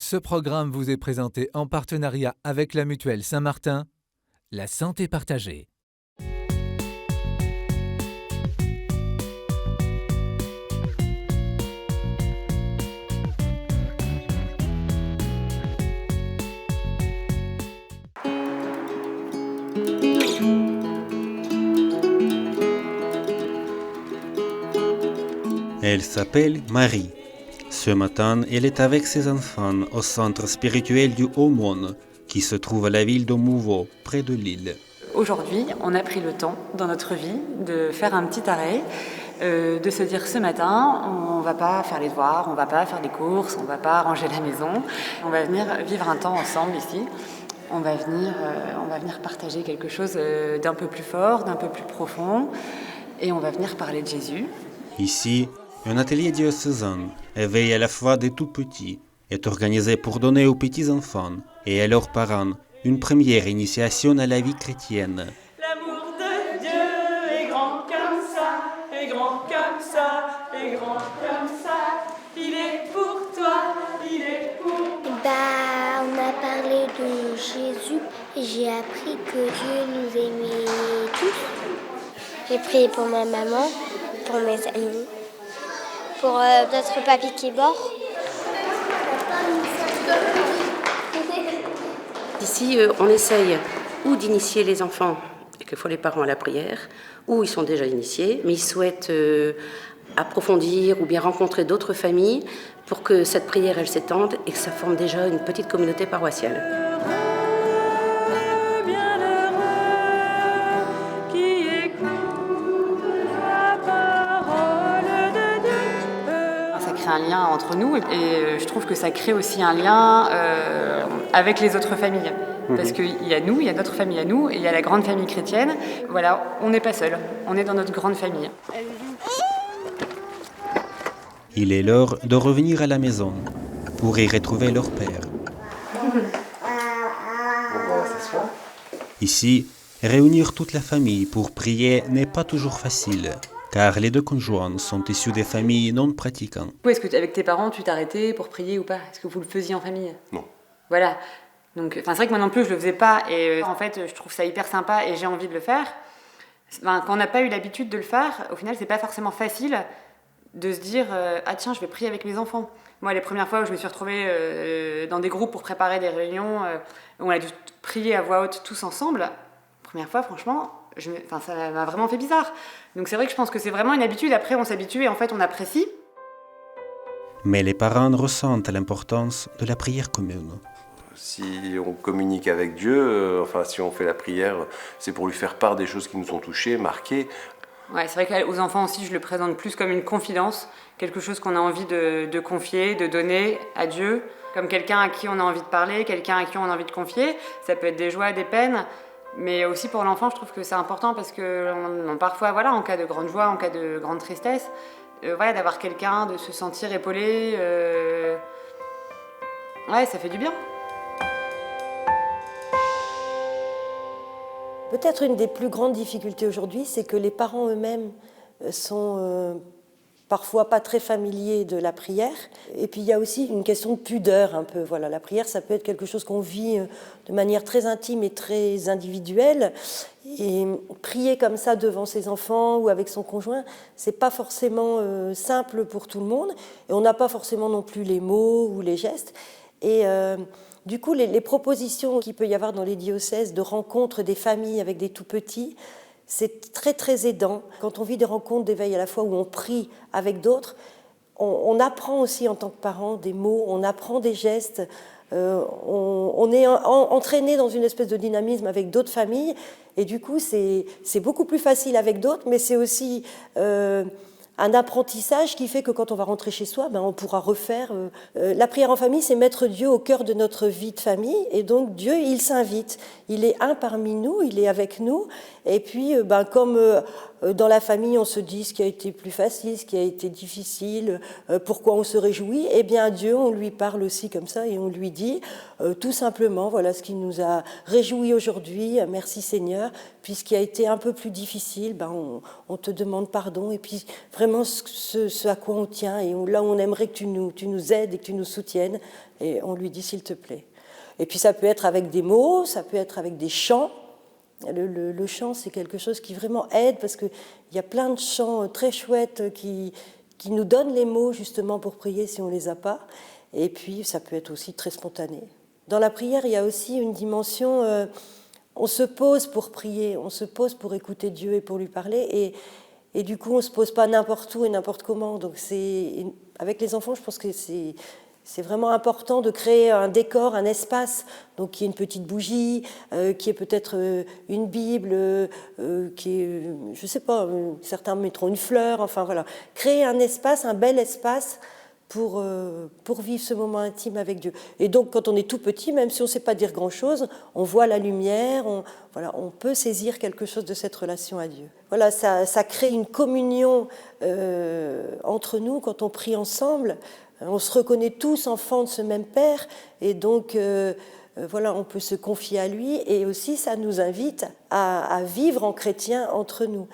Ce programme vous est présenté en partenariat avec la Mutuelle Saint-Martin, la santé partagée. Elle s'appelle Marie. Ce matin, elle est avec ses enfants au centre spirituel du Haut-Monde, qui se trouve à la ville de Mouveau, près de Lille. Aujourd'hui, on a pris le temps dans notre vie de faire un petit arrêt, de se dire ce matin, on ne va pas faire les devoirs, on ne va pas faire les courses, on ne va pas ranger la maison, on va venir vivre un temps ensemble ici. On va venir partager quelque chose d'un peu plus fort, d'un peu plus profond, et on va venir parler de Jésus. Ici, un atelier diocésain, éveil à la foi des tout-petits, est organisé pour donner aux petits-enfants et à leurs parents une première initiation à la vie chrétienne. L'amour de Dieu est grand comme ça, est grand comme ça, est grand comme ça. Il est pour toi, il est pour moi. On a parlé de Jésus et j'ai appris que Dieu nous aimait tous. J'ai prié pour ma maman, pour mes amis, pour notre papy qui est mort. Ici, on essaye ou d'initier les enfants, et que font les parents à la prière, ou ils sont déjà initiés, mais ils souhaitent approfondir ou bien rencontrer d'autres familles pour que cette prière, elle s'étende et que ça forme déjà une petite communauté paroissiale. Un lien entre nous et je trouve que ça crée aussi un lien avec les autres familles. Parce qu'il y a nous, il y a notre famille à nous et il y a la grande famille chrétienne. Voilà, on n'est pas seul, on est dans notre grande famille. Il est l'heure de revenir à la maison pour y retrouver leur père. Ici, réunir toute la famille pour prier n'est pas toujours facile, car les deux conjoints sont issus des familles non pratiquantes. Est-ce que avec tes parents, tu t'arrêtais pour prier ou pas? Est-ce que vous le faisiez en famille? Non. Voilà. Donc, c'est vrai que moi non plus, je le faisais pas. Et en fait, je trouve ça hyper sympa et j'ai envie de le faire. Quand on n'a pas eu l'habitude de le faire, au final, c'est pas forcément facile de se dire ah tiens, je vais prier avec mes enfants. Moi, les premières fois où je me suis retrouvée dans des groupes pour préparer des réunions, où on a dû prier à voix haute tous ensemble, première fois, franchement, ça m'a vraiment fait bizarre. Donc c'est vrai que je pense que c'est vraiment une habitude. Après, on s'habitue et en fait, on apprécie. Mais les parents ressentent l'importance de la prière commune. Si on communique avec Dieu, si on fait la prière, c'est pour lui faire part des choses qui nous ont touchés, marqués. Ouais, c'est vrai qu'aux enfants aussi, je le présente plus comme une confidence, quelque chose qu'on a envie de confier, de donner à Dieu, comme quelqu'un à qui on a envie de parler, quelqu'un à qui on a envie de confier. Ça peut être des joies, des peines. Mais aussi pour l'enfant, je trouve que c'est important parce que parfois, en cas de grande joie, en cas de grande tristesse, d'avoir quelqu'un, de se sentir épaulé, ça fait du bien. Peut-être une des plus grandes difficultés aujourd'hui, c'est que les parents eux-mêmes sont parfois pas très familiers de la prière. Et puis il y a aussi une question de pudeur un peu. Voilà, la prière, ça peut être quelque chose qu'on vit de manière très intime et très individuelle. Et prier comme ça devant ses enfants ou avec son conjoint, c'est pas forcément simple pour tout le monde. Et on n'a pas forcément non plus les mots ou les gestes. Et du coup, les propositions qu'il peut y avoir dans les diocèses de rencontres des familles avec des tout-petits, c'est très, très aidant. Quand on vit des rencontres d'éveil à la foi où on prie avec d'autres, on apprend aussi en tant que parent des mots, on apprend des gestes, on est entraîné dans une espèce de dynamisme avec d'autres familles. Et du coup, c'est beaucoup plus facile avec d'autres, mais c'est aussi un apprentissage qui fait que quand on va rentrer chez soi, on pourra refaire. La prière en famille, c'est mettre Dieu au cœur de notre vie de famille. Et donc Dieu, il s'invite. Il est un parmi nous, il est avec nous. Et puis, comme dans la famille, on se dit ce qui a été plus facile, ce qui a été difficile, pourquoi on se réjouit, eh bien Dieu, on lui parle aussi comme ça et on lui dit tout simplement, voilà ce qui nous a réjouis aujourd'hui, merci Seigneur, puis ce qui a été un peu plus difficile, on te demande pardon, et puis vraiment ce à quoi on tient, et là où on aimerait que tu nous aides et que tu nous soutiennes, Et on lui dit s'il te plaît. Et puis ça peut être avec des mots, ça peut être avec des chants. Le chant, c'est quelque chose qui vraiment aide parce qu'il y a plein de chants très chouettes qui nous donnent les mots justement pour prier si on ne les a pas. Et puis ça peut être aussi très spontané. Dans la prière, il y a aussi une dimension, on se pose pour prier, on se pose pour écouter Dieu et pour lui parler. Et du coup, on ne se pose pas n'importe où et n'importe comment. Donc avec les enfants, je pense que c'est vraiment important de créer un décor, un espace, donc qui est une petite bougie, qui est peut-être une Bible, qui est, je ne sais pas, certains mettront une fleur, enfin voilà. Créer un espace, un bel espace pour vivre ce moment intime avec Dieu. Et donc, quand on est tout petit, même si on ne sait pas dire grand-chose, on voit la lumière, on peut saisir quelque chose de cette relation à Dieu. Voilà, ça crée une communion entre nous quand on prie ensemble. On se reconnaît tous enfants de ce même Père, et donc voilà, on peut se confier à lui, et aussi ça nous invite à vivre en chrétien entre nous.